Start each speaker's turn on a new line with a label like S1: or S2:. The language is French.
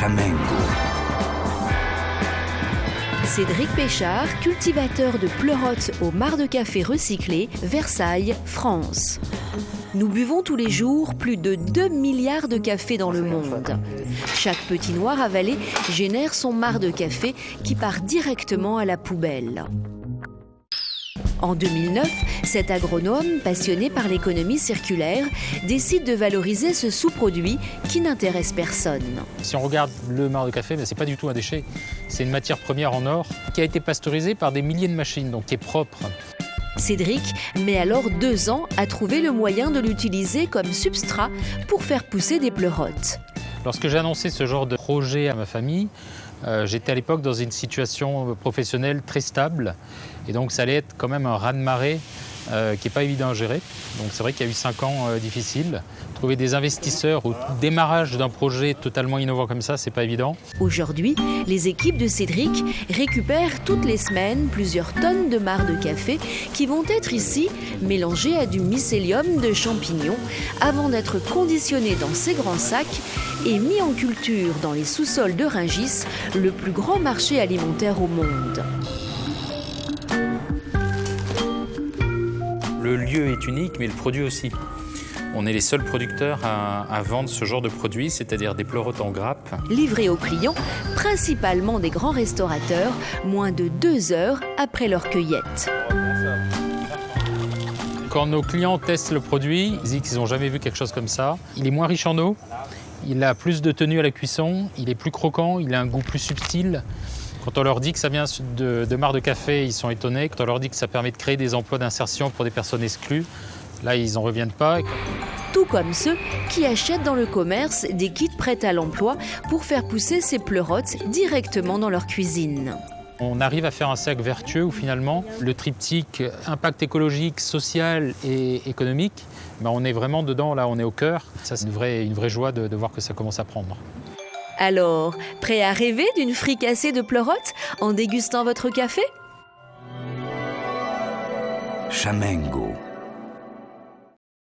S1: Chamengo.
S2: Cédric Péchard, cultivateur de pleurotes au mares de café recyclé, Versailles, France. Nous buvons tous les jours plus de 2 milliards de café dans le monde. Chaque petit noir avalé génère son marc de café qui part directement à la poubelle. En 2009, cet agronome, passionné par l'économie circulaire, décide de valoriser ce sous-produit qui n'intéresse personne.
S3: Si on regarde le marc de café, ce n'est pas du tout un déchet. C'est une matière première en or qui a été pasteurisée par des milliers de machines, donc qui est propre.
S2: Cédric met alors 2 ans à trouver le moyen de l'utiliser comme substrat pour faire pousser des pleurotes.
S3: Lorsque j'ai annoncé ce genre de projet à ma famille, j'étais à l'époque dans une situation professionnelle très stable. Et donc ça allait être quand même un raz-de-marée qui n'est pas évident à gérer. Donc c'est vrai qu'il y a eu 5 ans difficiles. Trouver des investisseurs au démarrage d'un projet totalement innovant comme ça, c'est pas évident.
S2: Aujourd'hui, les équipes de Cédric récupèrent toutes les semaines plusieurs tonnes de marc de café qui vont être ici mélangées à du mycélium de champignons avant d'être conditionnés dans ces grands sacs et mis en culture dans les sous-sols de Rungis, le plus grand marché alimentaire au monde.
S3: Le lieu est unique, mais le produit aussi. On est les seuls producteurs à vendre ce genre de produit, c'est-à-dire des pleurotes en grappe.
S2: Livrés aux clients, principalement des grands restaurateurs, moins de 2 heures après leur cueillette.
S3: Quand nos clients testent le produit, ils disent qu'ils n'ont jamais vu quelque chose comme ça. Il est moins riche en eau, il a plus de tenue à la cuisson, il est plus croquant, il a un goût plus subtil. Quand on leur dit que ça vient de marc de café, ils sont étonnés. Quand on leur dit que ça permet de créer des emplois d'insertion pour des personnes exclues, là, ils n'en reviennent pas.
S2: Tout comme ceux qui achètent dans le commerce des kits prêts à l'emploi pour faire pousser ces pleurotes directement dans leur cuisine.
S3: On arrive à faire un cercle vertueux où finalement, le triptyque impact écologique, social et économique, on est vraiment dedans, là, on est au cœur. Ça, c'est une vraie joie de voir que ça commence à prendre.
S2: Alors, prêt à rêver d'une fricassée de pleurotes en dégustant votre café ?
S1: Chamengo.